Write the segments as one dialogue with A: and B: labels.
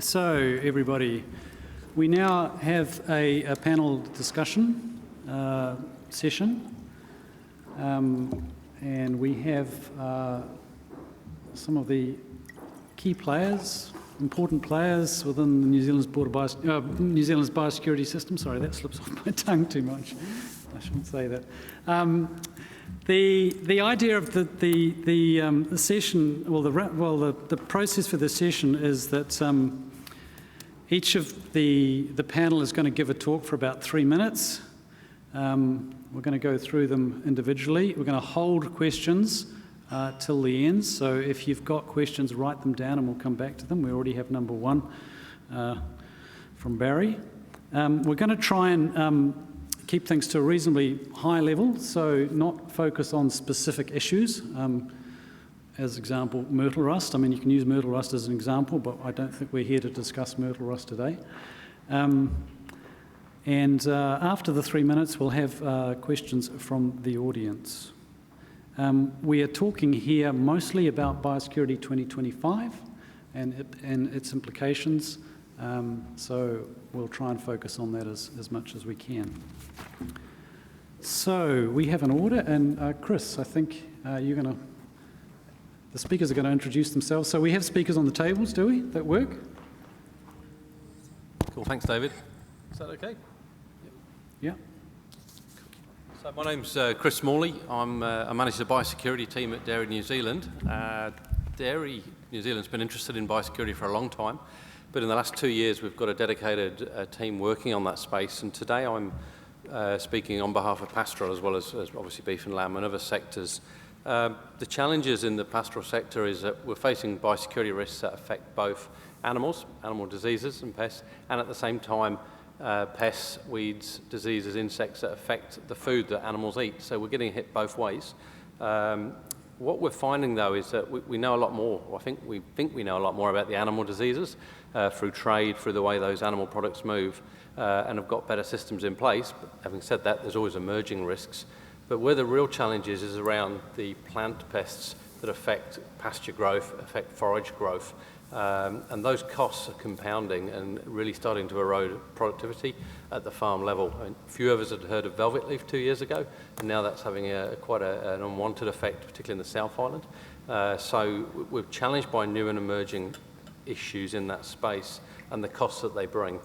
A: So, everybody, we now have a panel discussion session, and we have some of the key players, important players within the New Zealand's biosecurity system. Sorry, that slips off my tongue too much. I shouldn't say that. The idea of the session, the process for the session is that each of the panel is going to give a talk for about 3 minutes. We're going to go through them individually. We're going to hold questions till the end. So if you've got questions, write them down and we'll come back to them. We already have number 1 from Barry. We're going to try and keep things to a reasonably high level, so not focus on specific issues. As example, myrtle rust. I mean, you can use myrtle rust as an example, but I don't think we're here to discuss myrtle rust today. And after the 3 minutes, we'll have questions from the audience. We are talking here mostly about Biosecurity 2025 and its implications, so we'll try and focus on that as much as we can. So we have an order, and Chris, I think the speakers are going to introduce themselves. So we have speakers on the tables, do we? That work?
B: Cool, thanks David. Is that okay?
A: Yeah.
B: So my name's Chris Morley. I manage the biosecurity team at Dairy New Zealand. Dairy New Zealand's been interested in biosecurity for a long time, but in the last 2 years we've got a dedicated team working on that space, and today I'm speaking on behalf of pastoral as well as obviously beef and lamb and other sectors. The challenges in the pastoral sector is that we're facing biosecurity risks that affect both animals, animal diseases and pests, and at the same time pests, weeds, diseases, insects that affect the food that animals eat. So we're getting hit both ways. What we're finding though is that we know a lot more, or we think we know a lot more about the animal diseases through trade, through the way those animal products move, and have got better systems in place. But having said that, there's always emerging risks. But where the real challenge is around the plant pests that affect pasture growth, affect forage growth. And those costs are compounding and really starting to erode productivity at the farm level. A few of us had heard of velvet leaf 2 years ago, and now that's having quite an unwanted effect, particularly in the South Island. So we're challenged by new and emerging issues in that space and the costs that they bring.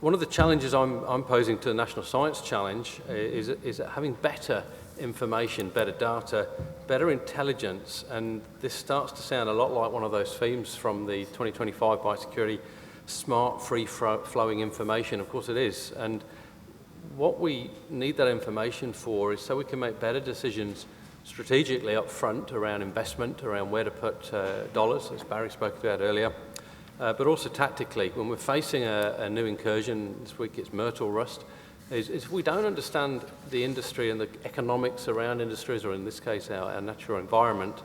B: One of the challenges I'm posing to the National Science Challenge is that having better information, better data, better intelligence, and this starts to sound a lot like one of those themes from the 2025 Biosecurity, smart, free-flowing information. Of course it is, and what we need that information for is so we can make better decisions strategically up front around investment, around where to put dollars, as Barry spoke about earlier, but also tactically. When we're facing a new incursion, this week it's myrtle rust, is if we don't understand the industry and the economics around industries, or in this case our natural environment,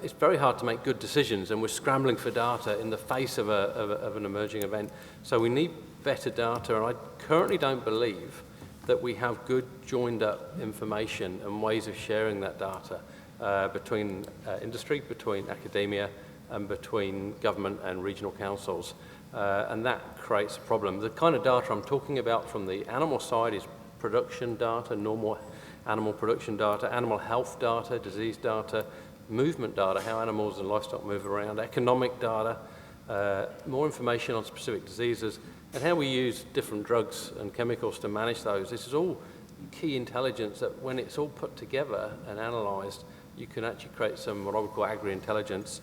B: it's very hard to make good decisions, and we're scrambling for data in the face of an emerging event. So we need better data, and I currently don't believe that we have good joined up information and ways of sharing that data between industry, between academia, and between government and regional councils. And that creates a problem. The kind of data I'm talking about from the animal side is production data, normal animal production data, animal health data, disease data, movement data, how animals and livestock move around, economic data, more information on specific diseases, and how we use different drugs and chemicals to manage those. This is all key intelligence that when it's all put together and analysed, you can actually create some what I would call agri-intelligence.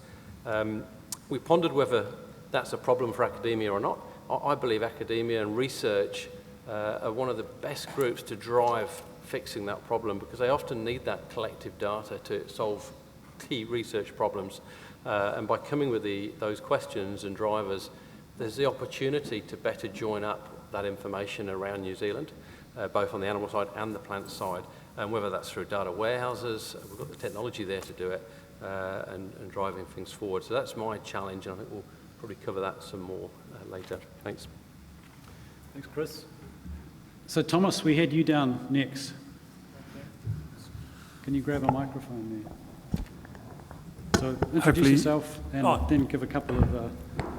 B: We pondered whether that's a problem for academia or not. I believe academia and research are one of the best groups to drive fixing that problem, because they often need that collective data to solve key research problems. And by coming with those questions and drivers, there's the opportunity to better join up that information around New Zealand, both on the animal side and the plant side, and whether that's through data warehouses, we've got the technology there to do it, and driving things forward. So that's my challenge, and I think we'll probably cover that some more later. Thanks.
A: Thanks, Chris. So Thomas, we had you down next. Can you grab a microphone there? So introduce yourself and then give a couple of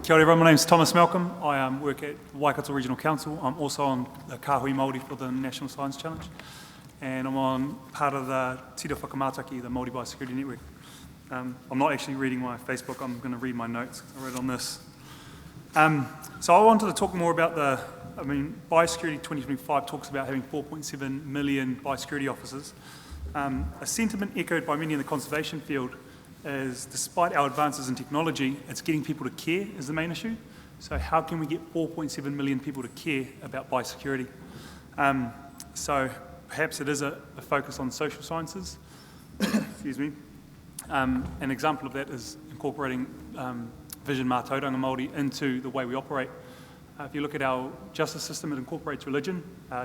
C: Kia ora everyone, my name is Thomas Malcolm. I work at Waikato Regional Council. I'm also on the Kāhui Māori for the National Science Challenge. And I'm on part of the Tira Whakamātaki, the Māori Biosecurity Network. I'm not actually reading my Facebook, I'm going to read my notes. I read on this. So I wanted to talk more about Biosecurity 2025 talks about having 4.7 million biosecurity officers. A sentiment echoed by many in the conservation field is, despite our advances in technology, it's getting people to care is the main issue. So how can we get 4.7 million people to care about biosecurity? So perhaps it is a focus on social sciences. Excuse me. An example of that is incorporating vision mātauranga Māori into the way we operate. If you look at our justice system, it incorporates religion.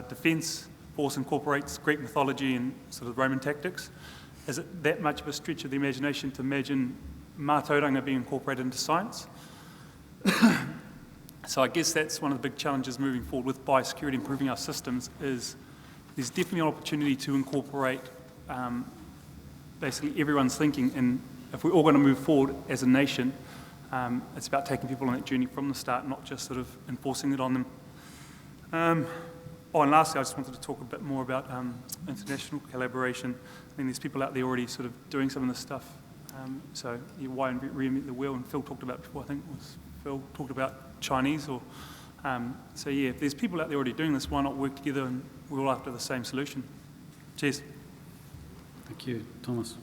C: Defence force incorporates Greek mythology and sort of Roman tactics. Is it that much of a stretch of the imagination to imagine mātauranga being incorporated into science? So I guess that's one of the big challenges moving forward with biosecurity, improving our systems, is there's definitely an opportunity to incorporate basically everyone's thinking. And if we're all going to move forward as a nation, it's about taking people on that journey from the start, not just sort of enforcing it on them. And lastly, I just wanted to talk a bit more about international collaboration. I mean, there's people out there already sort of doing some of this stuff. So why reinvent the wheel? And Phil talked about it before, I think Phil talked about Chinese. So yeah, if there's people out there already doing this, why not work together and we're all after the same solution? Cheers.
A: Thank you, Thomas.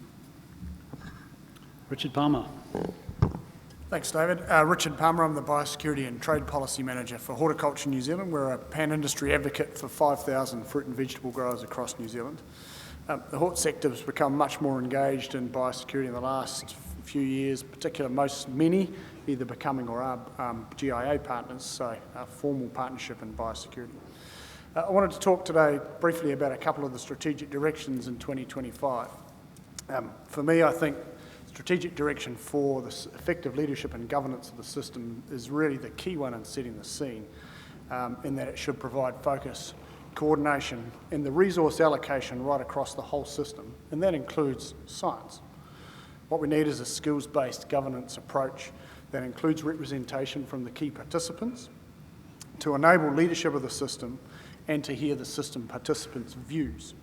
A: Richard Palmer.
D: Thanks, David. Richard Palmer, I'm the Biosecurity and Trade Policy Manager for Horticulture New Zealand. We're a pan-industry advocate for 5,000 fruit and vegetable growers across New Zealand. The hort sector has become much more engaged in biosecurity in the last few years, particularly many either becoming or are GIA partners, so a formal partnership in biosecurity. I wanted to talk today briefly about a couple of the strategic directions in 2025. For me, I think strategic direction for the effective leadership and governance of the system is really the key one in setting the scene, in that it should provide focus, coordination and the resource allocation right across the whole system, and that includes science. What we need is a skills-based governance approach that includes representation from the key participants to enable leadership of the system and to hear the system participants' views.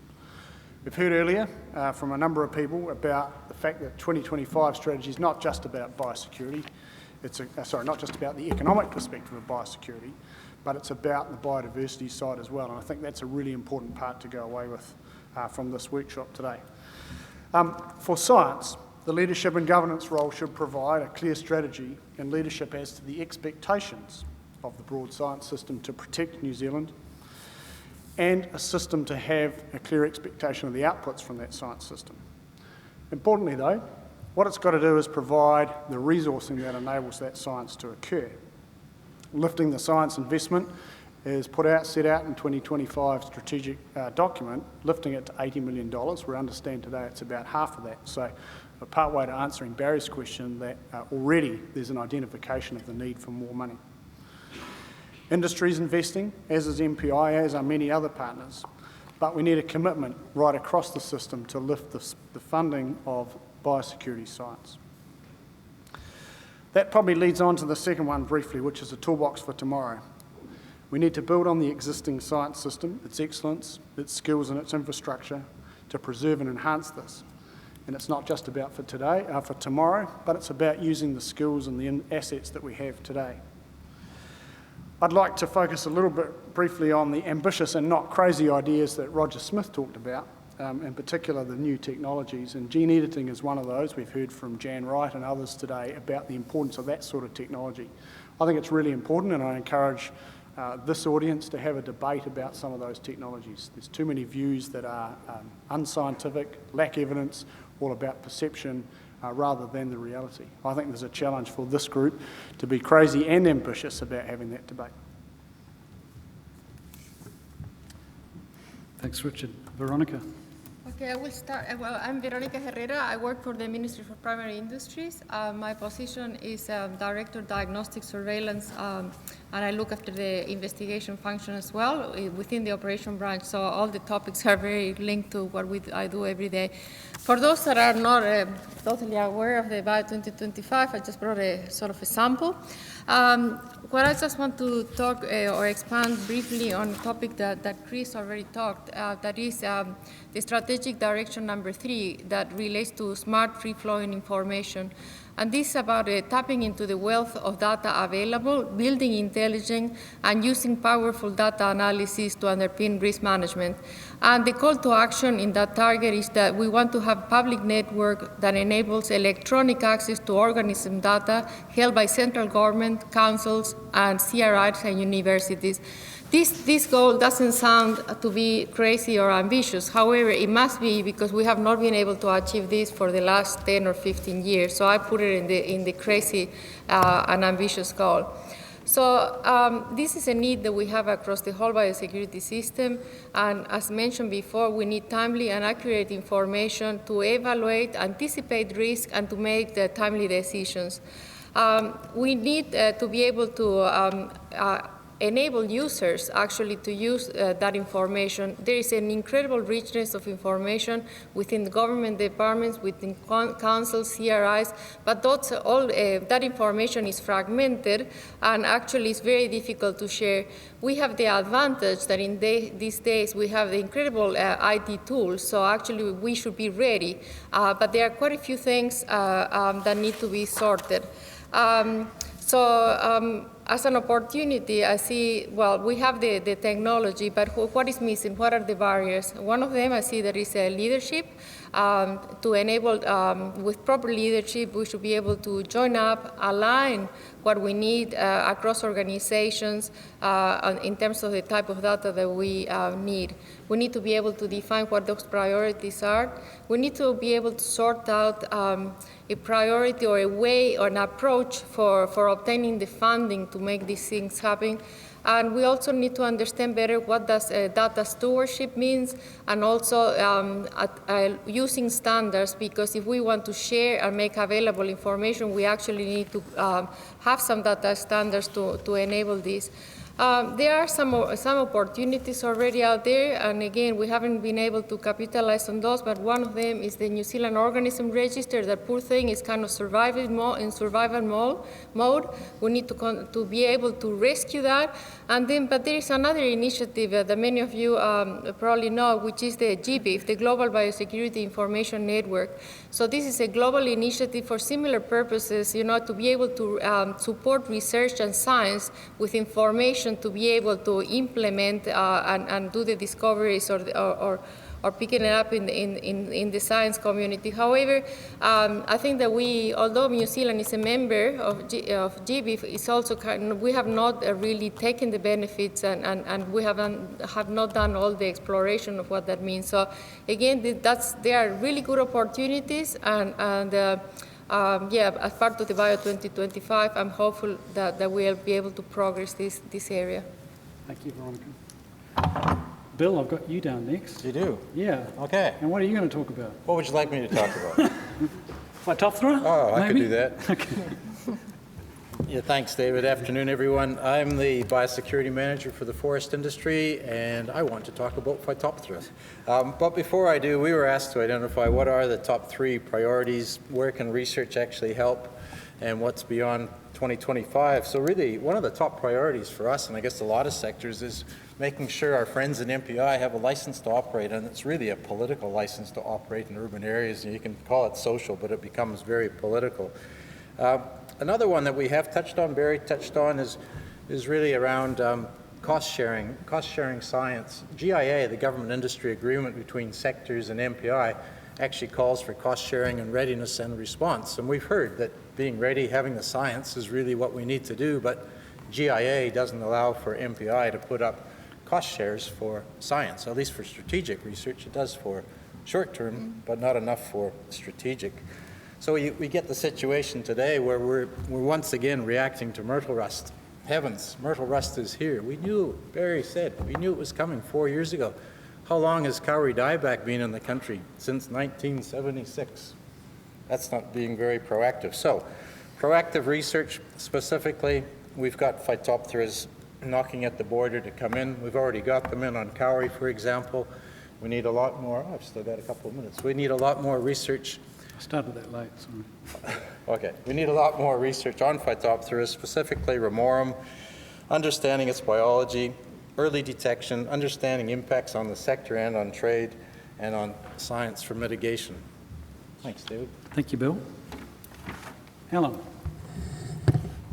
D: We've heard earlier from a number of people about the fact that 2025 strategy is not just about biosecurity, not just about the economic perspective of biosecurity, but it's about the biodiversity side as well, and I think that's a really important part to go away with from this workshop today. For science, the leadership and governance role should provide a clear strategy and leadership as to the expectations of the broad science system to protect New Zealand, and a system to have a clear expectation of the outputs from that science system. Importantly though, what it's got to do is provide the resourcing that enables that science to occur. Lifting the science investment is set out in 2025 strategic document, lifting it to $80 million. We understand today it's about half of that. So a part way to answering Barry's question that already there's an identification of the need for more money. Industry's investing, as is MPI, as are many other partners, but we need a commitment right across the system to lift the funding of biosecurity science. That probably leads on to the second one briefly, which is a toolbox for tomorrow. We need to build on the existing science system, its excellence, its skills and its infrastructure to preserve and enhance this. And it's not just about for tomorrow, but it's about using the skills and the assets that we have today. I'd like to focus a little bit briefly on the ambitious and not crazy ideas that Roger Smith talked about, in particular the new technologies, and gene editing is one of those. We've heard from Jan Wright and others today about the importance of that sort of technology. I think it's really important, and I encourage this audience to have a debate about some of those technologies. There's too many views that are unscientific, lack evidence, all about perception rather than the reality. I think there's a challenge for this group to be crazy and ambitious about having that debate.
A: Thanks, Richard. Veronica.
E: Okay, I will start. Well, I'm Veronica Herrera. I work for the Ministry for Primary Industries. My position is Director Diagnostic Surveillance, and I look after the investigation function as well within the operation branch. So all the topics are very linked to what I do every day. For those that are not totally aware of the Bio 2025, I just brought a sort of a sample. What I just want to talk or expand briefly on a topic that Chris already talked, that is the strategic direction number 3 that relates to smart free-flowing information. And this is about tapping into the wealth of data available, building intelligence, and using powerful data analysis to underpin risk management. And the call to action in that target is that we want to have public network that enables electronic access to organism data held by central government, councils, and CRIs and universities. This goal doesn't sound to be crazy or ambitious. However, it must be because we have not been able to achieve this for the last 10 or 15 years. So I put it in the crazy and ambitious goal. So this is a need that we have across the whole biosecurity system. And as mentioned before, we need timely and accurate information to evaluate, anticipate risk, and to make the timely decisions. We need to be able to enable users actually to use that information. There is an incredible richness of information within the government departments, within councils, CRIs, but that information is fragmented and actually is very difficult to share. We have the advantage that in these days we have the incredible IT tools, so actually we should be ready, but there are quite a few things that need to be sorted. As an opportunity, I see, well, we have the technology, but what is missing? What are the barriers? One of them, I see there is leadership. To enable, with proper leadership, we should be able to join up, align what we need across organizations in terms of the type of data that we need. We need to be able to define what those priorities are. We need to be able to sort out a priority or a way or an approach for obtaining the funding to make these things happen. And we also need to understand better what does data stewardship means, and also using standards, because if we want to share and make available information, we actually need to have some data standards to enable this. There are some opportunities already out there, and again, we haven't been able to capitalize on those, but one of them is the New Zealand Organism Register. That poor thing is kind of survival mode. We need to be able to rescue that. And then, but there is another initiative that many of you probably know, which is the GBIF, the Global Biosecurity Information Network. So this is a global initiative for similar purposes, to be able to support research and science with information to be able to implement and do the discoveries or picking it up in the science community. However, I think that although New Zealand is a member of GBIF, it's also we have not really taken the benefits and we have not done all the exploration of what that means. So again, there are really good opportunities, and as part of the Bio 2025, I'm hopeful that we'll be able to progress this area.
A: Thank you, Veronica. Bill, I've got you down next.
F: You do?
A: Yeah.
F: Okay.
A: And what are you going to talk about?
F: What would you like me to talk about?
A: Phytophthora?
F: Oh, I could
A: maybe?
F: do that.
A: Okay.
F: Yeah, thanks, David. Afternoon, everyone. I'm the biosecurity manager for the forest industry, and I want to talk about Phytophthora. But before I do, we were asked to identify what are the top 3 priorities, where can research actually help, and what's beyond 2025. So really, one of the top priorities for us, and I guess a lot of sectors, is making sure our friends in MPI have a license to operate, and it's really a political license to operate in urban areas. You can call it social, but it becomes very political. Another one that we have touched on, Barry touched on, is really around cost sharing science. GIA, the government industry agreement between sectors and MPI, actually calls for cost sharing and readiness and response. And we've heard that being ready, having the science is really what we need to do, but GIA doesn't allow for MPI to put up cost shares for science, at least for strategic research. It does for short-term, but not enough for strategic. So we get the situation today where we're once again reacting to myrtle rust. Heavens, myrtle rust is here. We knew, Barry said, we knew it was coming 4 years ago. How long has kauri dieback been in the country? Since 1976. That's not being very proactive. So, proactive research specifically, we've got Phytophthora knocking at the border to come in. We've already got them in on kauri, for example. We need a lot more. I've still got a couple of minutes. We need a lot more research.
A: I started that late, sorry.
F: Okay, we need a lot more research on Phytophthora, specifically Ramorum, understanding its biology, early detection, understanding impacts on the sector and on trade, and on science for mitigation. Thanks, David.
A: Thank you, Bill. Alan.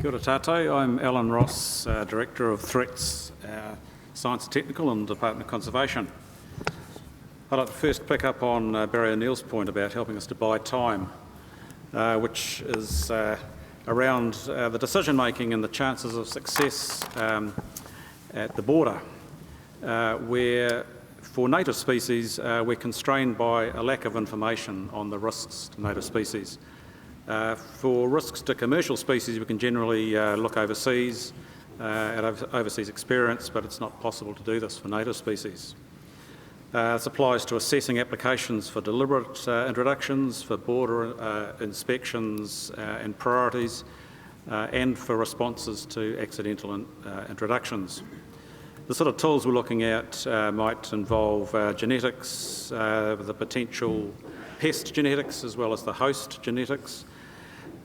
G: Kia ora tātou. I'm Alan Ross, Director of Threats, Science and Technical and Department of Conservation. I'd like to first pick up on Barry O'Neill's point about helping us to buy time, which is around the decision making and the chances of success at the border, where for native species we're constrained by a lack of information on the risks to native species. For risks to commercial species, we can generally look overseas at overseas experience, but it's not possible to do this for native species. This applies to assessing applications for deliberate introductions, for border inspections and priorities, and for responses to accidental introductions. The sort of tools we're looking at might involve genetics, the potential pest genetics as well as the host genetics,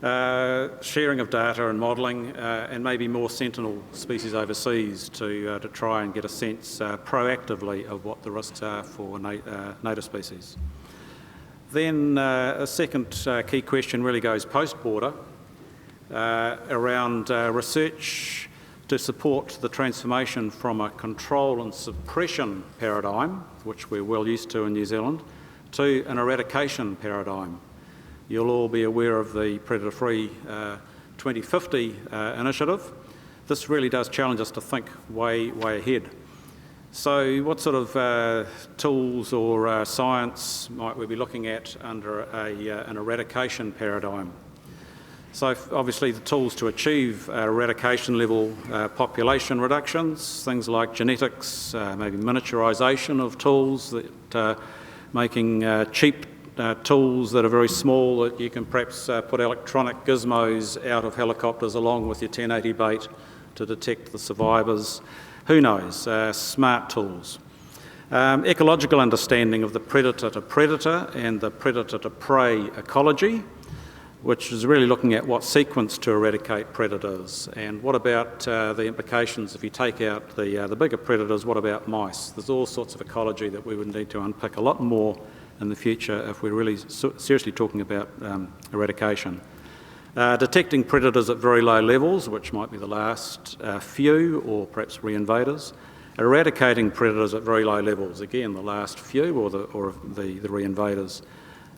G: sharing of data and modelling, and maybe more sentinel species overseas to try and get a sense proactively of what the risks are for native species. Then a second key question really goes post-border around research to support the transformation from a control and suppression paradigm, which we're well used to in New Zealand, to an eradication paradigm. You'll all be aware of the Predator-Free 2050 initiative. This really does challenge us to think way ahead. So what sort of tools or science might we be looking at under an eradication paradigm? So obviously the tools to achieve eradication level population reductions, things like genetics, maybe miniaturisation of tools, that making cheap tools that are very small that you can perhaps put electronic gizmos out of helicopters along with your 1080 bait to detect the survivors. Who knows? Smart tools. Ecological understanding of the predator to predator and the predator to prey ecology, which is really looking at what sequence to eradicate predators, and what about the implications if you take out the bigger predators, what about mice? There's all sorts of ecology that we would need to unpick a lot more in the future if we're really seriously talking about eradication. Detecting predators at very low levels, which might be the last few or perhaps reinvaders. Eradicating predators at very low levels, again the last few or the reinvaders.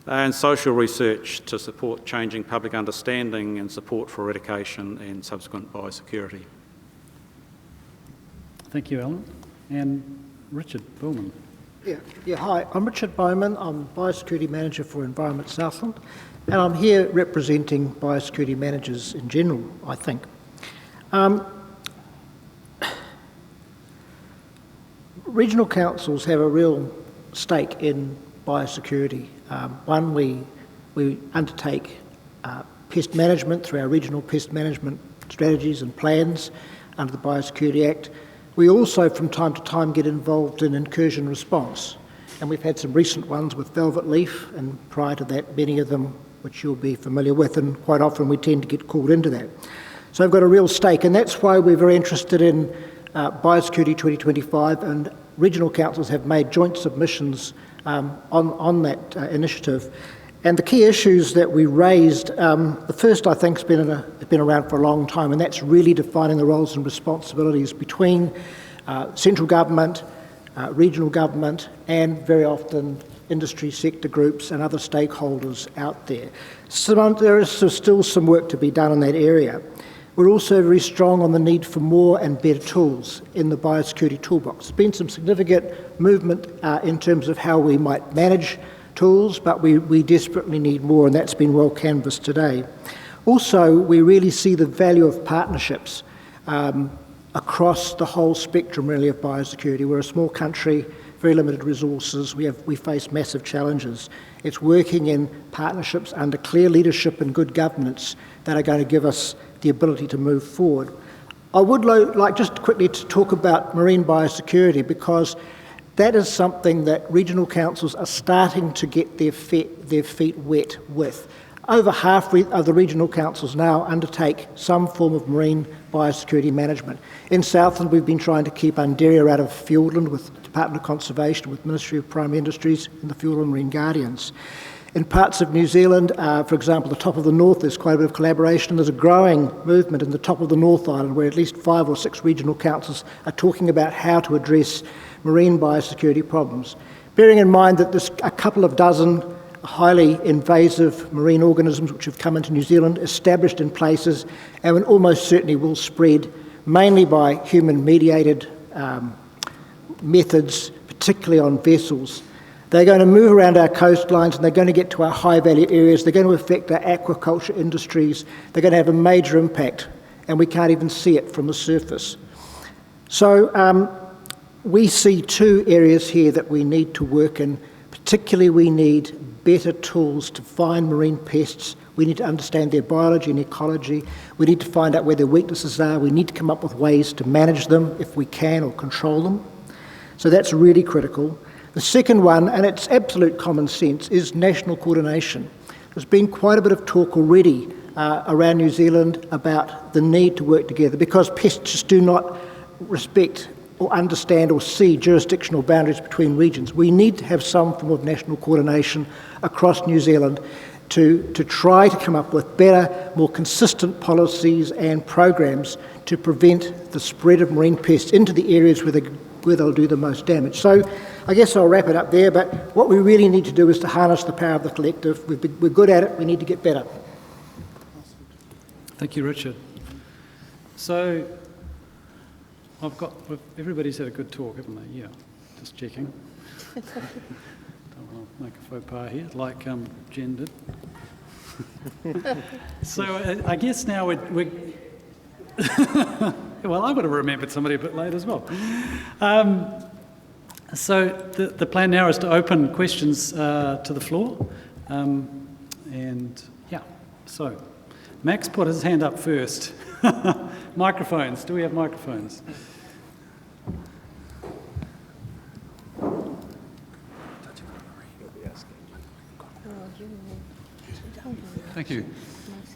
G: And social research to support changing public understanding and support for eradication and subsequent biosecurity.
A: Thank you, Alan. And Richard Bowman.
H: Yeah, hi, I'm Richard Bowman. I'm Biosecurity Manager for Environment Southland, and I'm here representing biosecurity managers in general, I think. Regional councils have a real stake in biosecurity. One, we undertake pest management through our regional pest management strategies and plans under the Biosecurity Act. We also, from time to time, get involved in incursion response, and we've had some recent ones with velvet leaf, and prior to that, many of them which you'll be familiar with, and quite often we tend to get called into that. So I've got a real stake, and that's why we're very interested in Biosecurity 2025, and regional councils have made joint submissions on that initiative. And the key issues that we raised, the first I think has been around for a long time, and that's really defining the roles and responsibilities between central government, regional government, and very often industry sector groups and other stakeholders out there. So there is still some work to be done in that area. We're also very strong on the need for more and better tools in the biosecurity toolbox. There's been some significant movement in terms of how we might manage tools, but we desperately need more, and that's been well canvassed today. Also, we really see the value of partnerships across the whole spectrum really of biosecurity. We're a small country, very limited resources, we face massive challenges. It's working in partnerships under clear leadership and good governance that are going to give us the ability to move forward. I would like just quickly to talk about marine biosecurity, because that is something that regional councils are starting to get their feet wet with. Over half of the regional councils now undertake some form of marine biosecurity management. In Southland, we've been trying to keep Undaria out of Fiordland with the Department of Conservation, with Ministry of Primary Industries and the Fiordland Marine Guardians. In parts of New Zealand, for example, the top of the north, there's quite a bit of collaboration. There's a growing movement in the top of the North Island where at least 5 or 6 regional councils are talking about how to address marine biosecurity problems. Bearing in mind that there's a couple of dozen highly invasive marine organisms which have come into New Zealand, established in places, and almost certainly will spread, mainly by human-mediated methods, particularly on vessels. They're going to move around our coastlines and they're going to get to our high-value areas. They're going to affect our aquaculture industries. They're going to have a major impact, and we can't even see it from the surface. So we see 2 areas here that we need to work in. Particularly, we need better tools to find marine pests. We need to understand their biology and ecology. We need to find out where their weaknesses are. We need to come up with ways to manage them if we can, or control them. So that's really critical. The second one, and it's absolute common sense, is national coordination. There's been quite a bit of talk already around New Zealand about the need to work together because pests just do not respect or understand or see jurisdictional boundaries between regions. We need to have some form of national coordination across New Zealand to try to come up with better, more consistent policies and programs to prevent the spread of marine pests into the areas where they'll do the most damage. So I guess I'll wrap it up there, but what we really need to do is to harness the power of the collective. We're good at it, we need to get better.
A: Thank you, Richard. So everybody's had a good talk, haven't they? Yeah, just checking. Don't want to make a faux pas here, like Jen did. So I guess now we're well, I would have remembered somebody a bit late as well. So the plan now is to open questions to the floor. And yeah, so Max put his hand up first. Microphones, do we have microphones?
I: Thank you.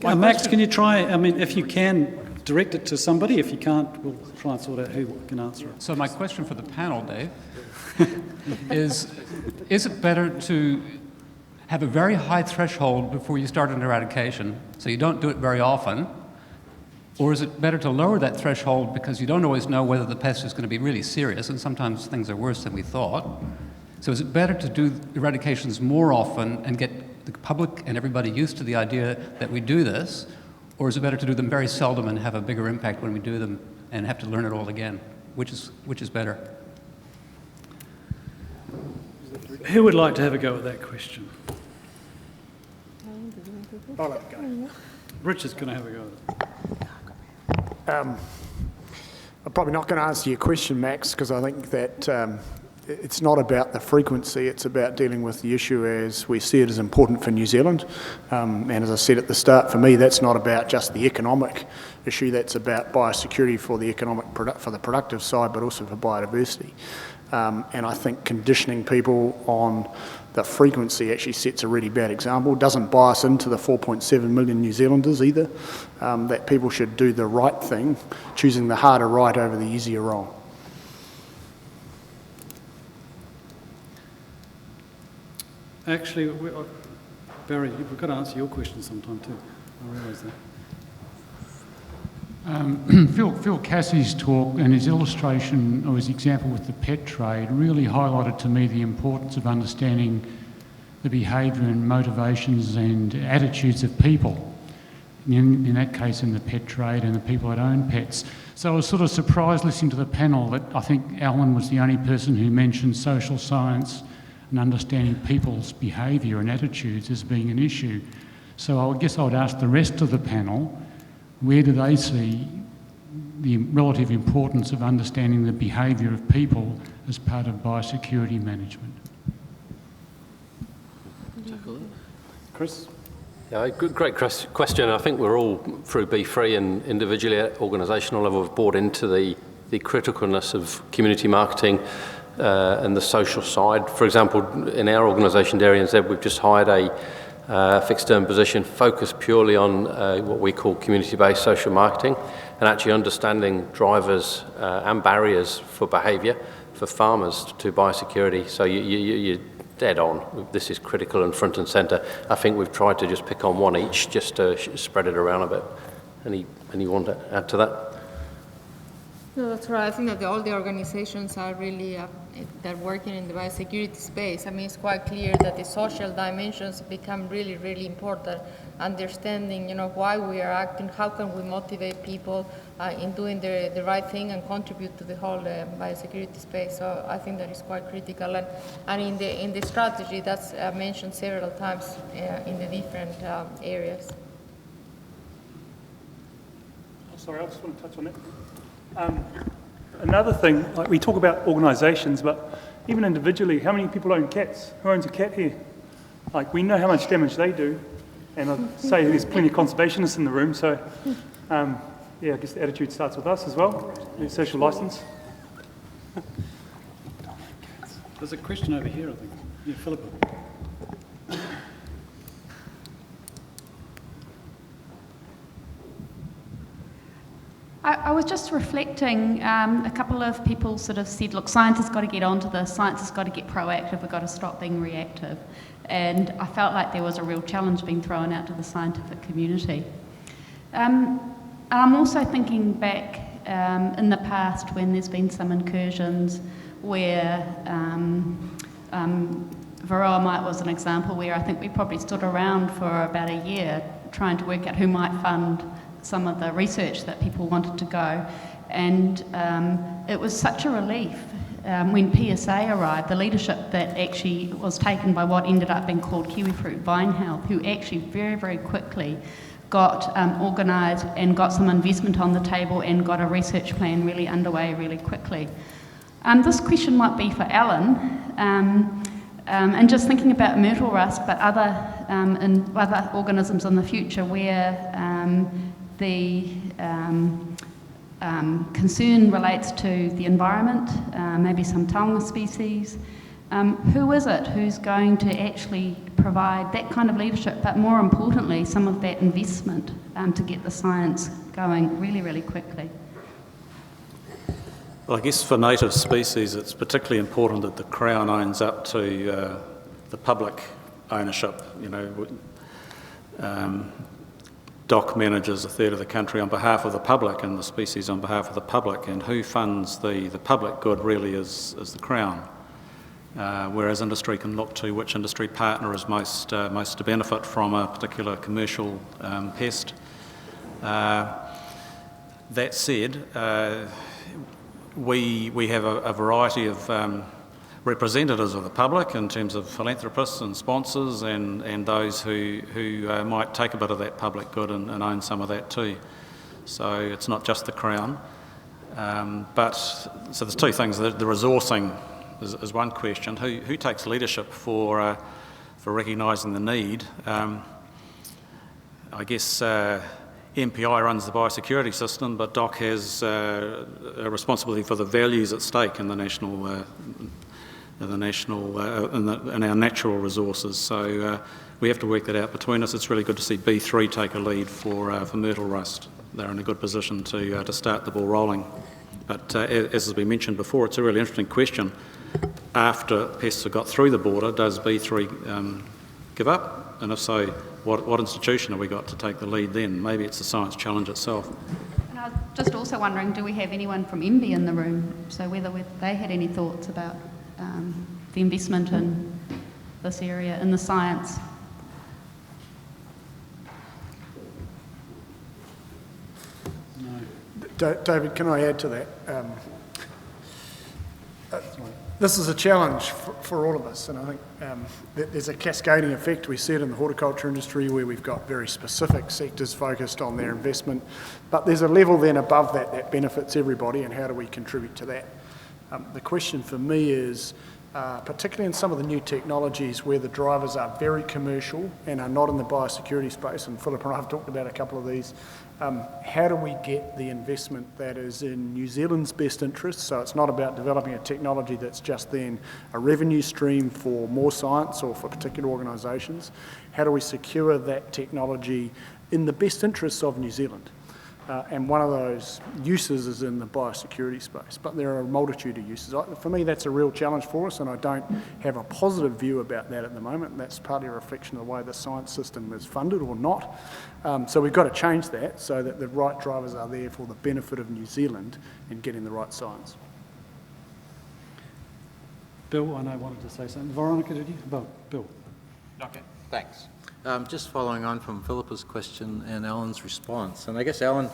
A: Max, can you try, if you can, direct it to somebody. If you can't, we'll try and sort out who can answer it.
I: So my question for the panel, Dave, is it better to have a very high threshold before you start an eradication, so you don't do it very often, or is it better to lower that threshold because you don't always know whether the pest is going to be really serious, and sometimes things are worse than we thought? So is it better to do eradications more often and get the public and everybody used to the idea that we do this, or is it better to do them very seldom and have a bigger impact when we do them and have to learn it all again? Which is better?
A: Who would like to have a go at that question?
D: I'll have a go.
A: Richard's going to have a go at it.
D: I'm probably not going to answer your question, Max, because I think that it's not about the frequency, it's about dealing with the issue as we see it as important for New Zealand. And as I said at the start, for me, that's not about just the economic issue, that's about biosecurity for the for the productive side, but also for biodiversity. And I think conditioning people on the frequency actually sets a really bad example. Doesn't buy us into the 4.7 million New Zealanders either, that people should do the right thing, choosing the harder right over the easier wrong.
A: Actually, Barry, we've got to answer your question sometime too. I realise that.
J: Phil Cassie's talk and his illustration or his example with the pet trade really highlighted to me the importance of understanding the behaviour and motivations and attitudes of people. In that case, in the pet trade and the people that own pets. So I was sort of surprised listening to the panel that I think Alan was the only person who mentioned social science and understanding people's behaviour and attitudes as being an issue. So I guess I would ask the rest of the panel, where do they see the relative importance of understanding the behaviour of people as part of biosecurity management?
A: Chris?
B: Yeah, great question. I think we're all, through Be Free and individually at organisational level, have bought into the criticalness of community marketing and the social side. For example, in our organisation, Dairy NZ, we've just hired fixed-term position focused purely on what we call community-based social marketing, and actually understanding drivers and barriers for behaviour for farmers to biosecurity. So you're dead on. This is critical and front and centre. I think we've tried to just pick on one each just to spread it around a bit. Anyone to add to that?
E: No, that's right. I think that all the organizations are really, they're working in the biosecurity space. I mean, it's quite clear that the social dimensions become really, really important. Understanding, why we are acting, how can we motivate people in doing the right thing and contribute to the whole biosecurity space. So I think that is quite critical. And in the strategy, that's mentioned several times in the different areas.
C: Sorry, I just want to touch on that. Another thing, like we talk about organisations, but even individually, how many people own cats? Who owns a cat here? Like, we know how much damage they do, and I'd say there's plenty of conservationists in the room, so I guess the attitude starts with us as well, the social licence.
A: There's a question over here, I think. Yeah, Philippa.
K: I was just reflecting, a couple of people sort of said, look, science has got to get onto this, science has got to get proactive, we've got to stop being reactive. And I felt like there was a real challenge being thrown out to the scientific community. And I'm also thinking back in the past when there's been some incursions where Veronica was an example where I think we probably stood around for about a year trying to work out who might fund some of the research that people wanted to go, and it was such a relief when PSA arrived, the leadership that actually was taken by what ended up being called Kiwifruit Vine Health, who actually very, very quickly got organised and got some investment on the table and got a research plan really underway really quickly. This question might be for Alan, and just thinking about myrtle rust, but other organisms in the future where the concern relates to the environment, maybe some taonga species. Who is it who's going to actually provide that kind of leadership, but more importantly, some of that investment to get the science going really, really quickly?
G: Well, I guess for native species, it's particularly important that the Crown owns up to the public ownership. DOC manages a third of the country on behalf of the public and the species on behalf of the public, and who funds the public good really is the Crown. Whereas industry can look to which industry partner is most to benefit from a particular commercial pest. That said, we have a variety of representatives of the public in terms of philanthropists and sponsors and those who might take a bit of that public good and own some of that too. So it's not just the Crown. So there's two things. The resourcing is one question. Who takes leadership for recognising the need? I guess MPI runs the biosecurity system, but DOC has a responsibility for the values at stake in the national in our natural resources. So we have to work that out between us. It's really good to see B3 take a lead for myrtle rust. They're in a good position to start the ball rolling. But as has been mentioned before, it's a really interesting question. After pests have got through the border, does B3 give up? And if so, what institution have we got to take the lead then? Maybe it's the science challenge itself.
K: And I was just also wondering, do we have anyone from MB in the room? So whether they had any thoughts about the investment in this area, in the science?
D: No. David, can I add to that? This is a challenge for all of us, and I think there's a cascading effect. We see it in the horticulture industry where we've got very specific sectors focused on their investment, but there's a level then above that that benefits everybody, and how do we contribute to that? The question for me is, particularly in some of the new technologies where the drivers are very commercial and are not in the biosecurity space, and Philip and I have talked about a couple of these. How do we get the investment that is in New Zealand's best interest? So it's not about developing a technology that's just then a revenue stream for more science or for particular organisations. How do we secure that technology in the best interests of New Zealand? And one of those uses is in the biosecurity space, but there are a multitude of uses. For me, that's a real challenge for us, and I don't have a positive view about that at the moment, and that's partly a reflection of the way the science system is funded or not. So we've got to change that so that the right drivers are there for the benefit of New Zealand in getting the right science.
A: Bill, I know wanted to say something. Veronica, did you? Bill.
F: Okay, thanks. Just following on from Philippa's question and Alan's response, and I guess Alan,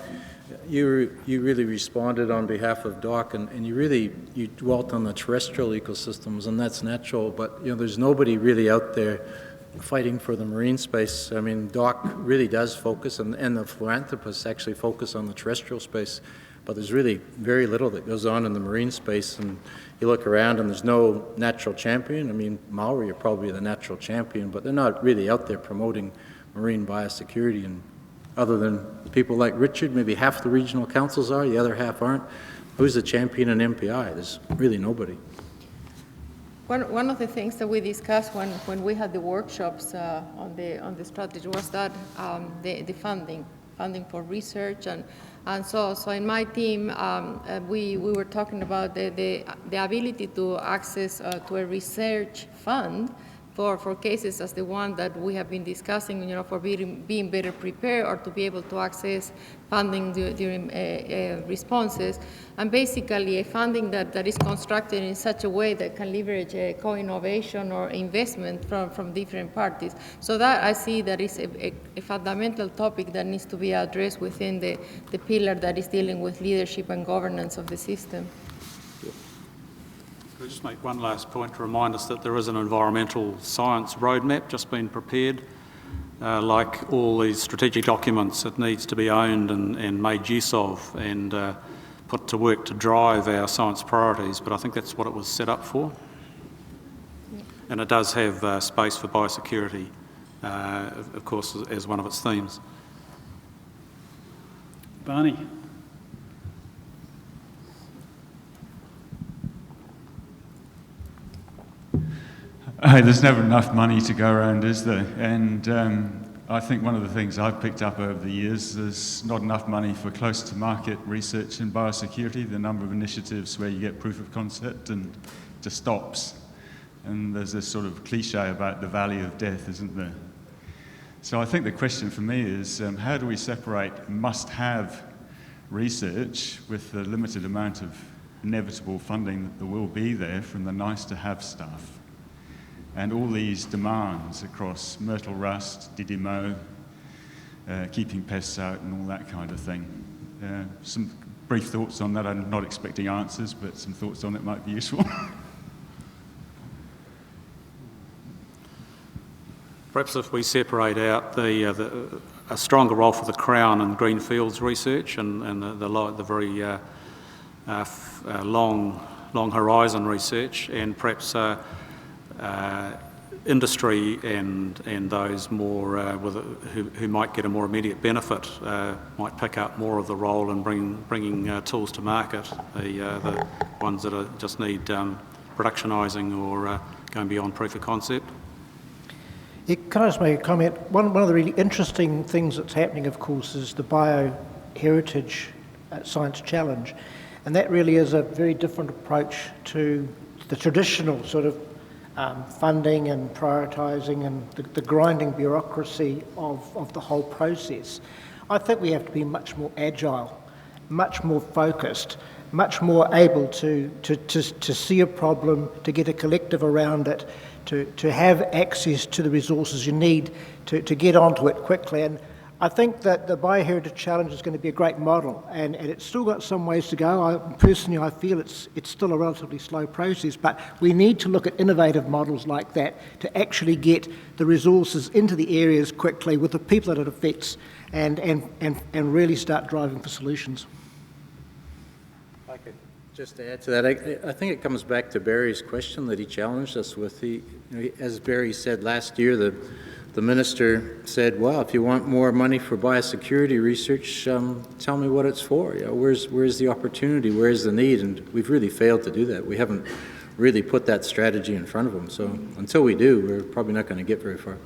F: you really responded on behalf of Dyck, and you dwelt on the terrestrial ecosystems, and that's natural. But there's nobody really out there fighting for the marine space. I mean, Dyck really does focus, and the philanthropists actually focus on the terrestrial space. But there's really very little that goes on in the marine space, and you look around and there's no natural champion. I mean, Maori are probably the natural champion, but they're not really out there promoting marine biosecurity. And other than people like Richard, maybe half the regional councils are, the other half aren't. Who's the champion in MPI? There's really nobody.
E: One of the things that we discussed when we had the workshops on the strategy was that the funding for research and so in my team we were talking about the ability to access to a research fund for cases as the one that we have been discussing, for being better prepared or to be able to access funding during responses, and basically a funding that is constructed in such a way that can leverage co-innovation or investment from different parties. So that I see that is a fundamental topic that needs to be addressed within the pillar that is dealing with leadership and governance of the system.
G: I'll just make one last point to remind us that there is an environmental science roadmap just been prepared. Like all these strategic documents, it needs to be owned and made use of and put to work to drive our science priorities, but I think that's what it was set up for. And it does have space for biosecurity, of course, as one of its themes.
A: Barney.
L: There's never enough money to go around, is there? And I think one of the things I've picked up over the years is not enough money for close-to-market research in biosecurity, the number of initiatives where you get proof of concept and it just stops. And there's this sort of cliche about the valley of death, isn't there? So I think the question for me is, how do we separate must-have research with the limited amount of inevitable funding that there will be there from the nice-to-have stuff? And all these demands across myrtle rust, DDMO, keeping pests out and all that kind of thing. Some brief thoughts on that. I'm not expecting answers, but some thoughts on it might be useful.
G: Perhaps if we separate out a stronger role for the Crown in greenfields research and the very long horizon research, and perhaps industry and those more who might get a more immediate benefit might pick up more of the role in bringing tools to market, the ones that just need productionising or going beyond proof of concept.
H: Yeah, can I just make a comment? One of the really interesting things that's happening, of course, is the BioHeritage Science Challenge, and that really is a very different approach to the traditional sort of funding and prioritising and the grinding bureaucracy of the whole process. I think we have to be much more agile, much more focused, much more able to see a problem, to get a collective around it, to have access to the resources you need to get onto it quickly. And I think that the BioHeritage Challenge is going to be a great model, and it's still got some ways to go. Personally, I feel it's still a relatively slow process, but we need to look at innovative models like that to actually get the resources into the areas quickly with the people that it affects and really start driving for solutions.
F: Just to add to that, I think it comes back to Barry's question that he challenged us with. As Barry said last year, the minister said, well, if you want more money for biosecurity research, tell me what it's for. Where's the opportunity? Where's the need? And we've really failed to do that. We haven't really put that strategy in front of them. So until we do, we're probably not going to get very far.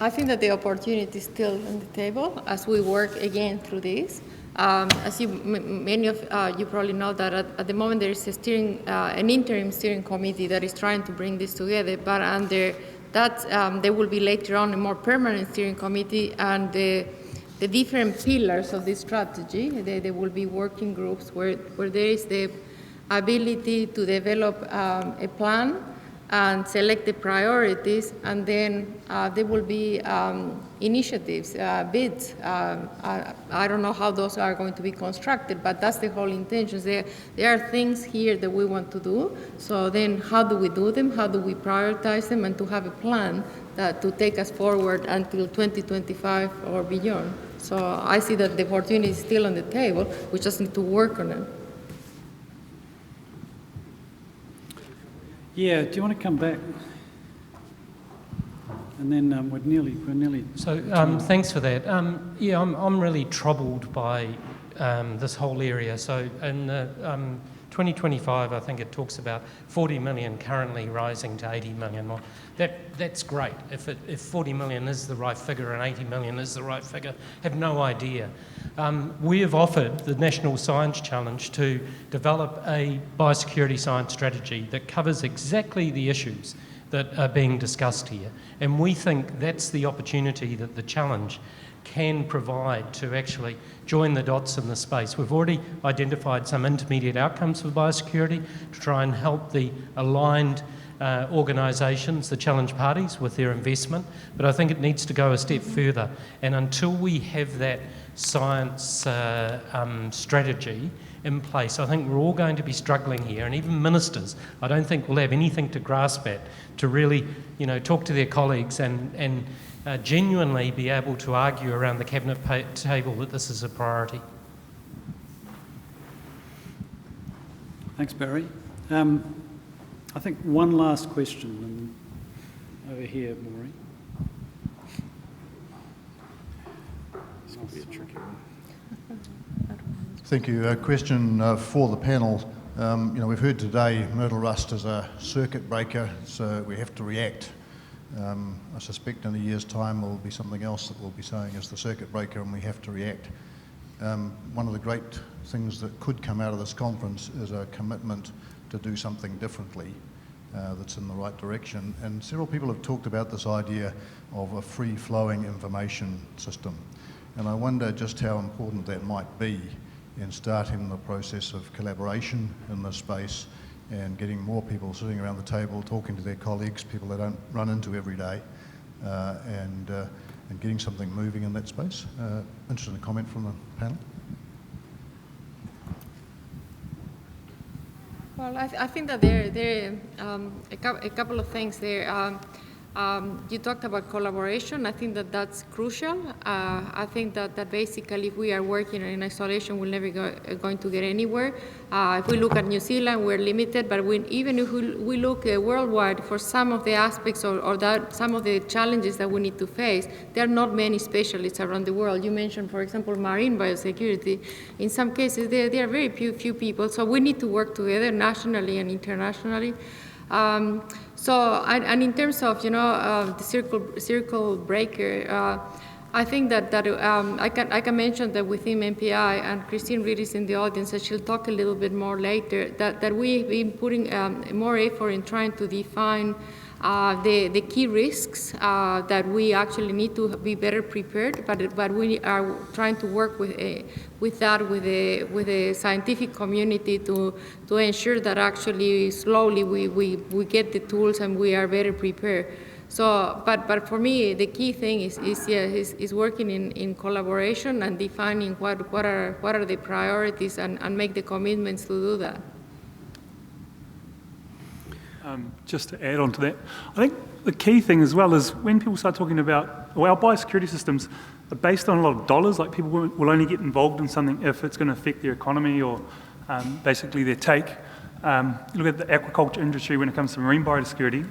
E: I think that the opportunity is still on the table as we work again through this. As many of you probably know that at the moment there is an interim steering committee that is trying to bring this together, but under that there will be later on a more permanent steering committee, and the different pillars of this strategy, there will be working groups where there is the ability to develop a plan and select the priorities, and then there will be initiatives, bids. I don't know how those are going to be constructed, but that's the whole intention. There are things here that we want to do, so then how do we do them, how do we prioritize them, and to have a plan to take us forward until 2025 or beyond. So I see that the opportunity is still on the table, we just need to work on it.
A: Yeah, do you want to come back? And then we're nearly.
M: So thanks for that. Yeah, I'm really troubled by this whole area. So in 2025, I think it talks about 40 million currently rising to 80 million. Well, that's great. If 40 million is the right figure and 80 million is the right figure, have no idea. We have offered the National Science Challenge to develop a biosecurity science strategy that covers exactly the issues that are being discussed here. And we think that's the opportunity that the challenge can provide to actually join the dots in the space. We've already identified some intermediate outcomes for biosecurity to try and help the aligned organisations, the challenge parties, with their investment, but I think it needs to go a step further. And until we have that science strategy in place, I think we're all going to be struggling here, and even ministers, I don't think will have anything to grasp at to really, talk to their colleagues and genuinely be able to argue around the cabinet table that this is a priority.
A: Thanks, Barry. I think one last question over here, Morley.
F: This could be a tricky one.
N: Thank you. A question for the panel. We've heard today myrtle rust is a circuit breaker, so we have to react. I suspect in a year's time there will be something else that we'll be saying is the circuit breaker and we have to react. One of the great things that could come out of this conference is a commitment to do something differently that's in the right direction. And several people have talked about this idea of a free-flowing information system. And I wonder just how important that might be in starting the process of collaboration in this space and getting more people sitting around the table, talking to their colleagues, people they don't run into every day, and getting something moving in that space. Interested in a comment from the panel?
E: Well, I think that there are a couple of things there. You talked about collaboration. I think that that's crucial. I think that basically if we are working in isolation, we're never going to get anywhere. If we look at New Zealand, we're limited, but even if we look worldwide for some of the aspects or some of the challenges that we need to face, there are not many specialists around the world. You mentioned, for example, marine biosecurity. In some cases, there are very few people, so we need to work together nationally and internationally. And in terms of the circle breaker, I think that I can mention that within MPI, and Christine Reed is in the audience, and she'll talk a little bit more later, that we've been putting more effort in trying to define the key risks that we actually need to be better prepared, but we are trying to work with the scientific community to ensure that actually slowly we get the tools and we are better prepared. So, but for me, the key thing is working in collaboration and defining what are the priorities and make the commitments to do that.
C: Just to add on to that, I think the key thing as well is when people start talking about, our biosecurity systems are based on a lot of dollars, like people will only get involved in something if it's going to affect their economy or basically their take. Look at the aquaculture industry when it comes to marine biosecurity.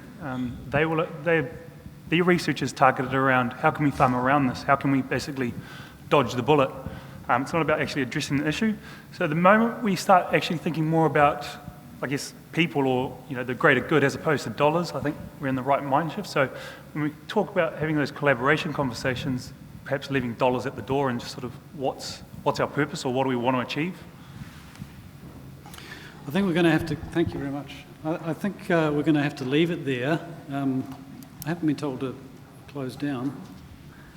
C: Their research is targeted around how can we farm around this? How can we basically dodge the bullet? It's not about actually addressing the issue. So the moment we start actually thinking more about, I guess, people or the greater good as opposed to dollars, I think we're in the right mind shift. So when we talk about having those collaboration conversations, perhaps leaving dollars at the door and just sort of what's our purpose or what do we want to achieve?
A: I think we're going to have to, thank you very much. I think we're going to have to leave it there. I haven't been told to close down.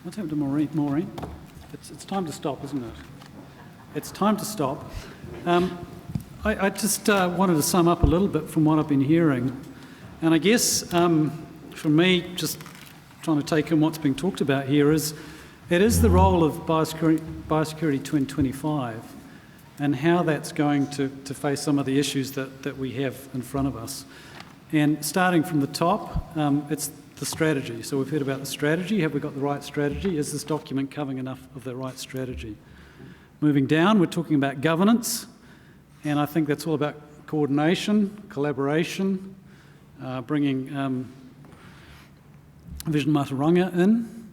A: What's happened to Maureen? It's time to stop, isn't it? It's time to stop. I just wanted to sum up a little bit from what I've been hearing. And I guess for me, just trying to take in what's being talked about here is, it is the role of Biosecurity 2025 and how that's going to face some of the issues that we have in front of us. And starting from the top, it's the strategy. So we've heard about the strategy. Have we got the right strategy? Is this document covering enough of the right strategy? Moving down, we're talking about governance. And I think that's all about coordination, collaboration, bringing Vision Mataranga in.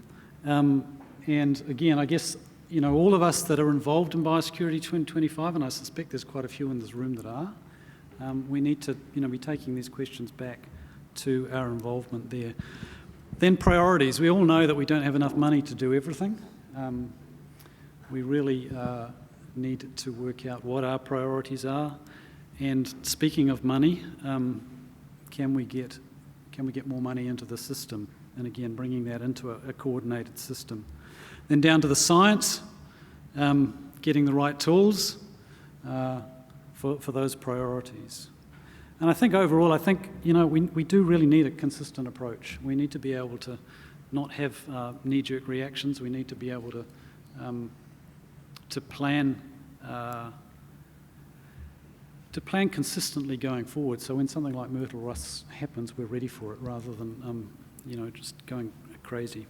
A: And again, I guess, all of us that are involved in Biosecurity 2025, and I suspect there's quite a few in this room that are, we need to, be taking these questions back to our involvement there. Then priorities. We all know that we don't have enough money to do everything. We really need to work out what our priorities are. And speaking of money, can we get more money into the system? And again, bringing that into a coordinated system. Then down to the science, getting the right tools for those priorities. And I think overall, we do really need a consistent approach. We need to be able to not have knee-jerk reactions. We need to be able to plan consistently going forward. So when something like myrtle rust happens, we're ready for it rather than just going crazy.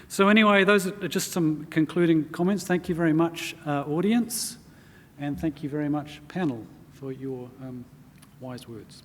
A: So anyway, those are just some concluding comments. Thank you very much, audience, and thank you very much, panel, for your wise words.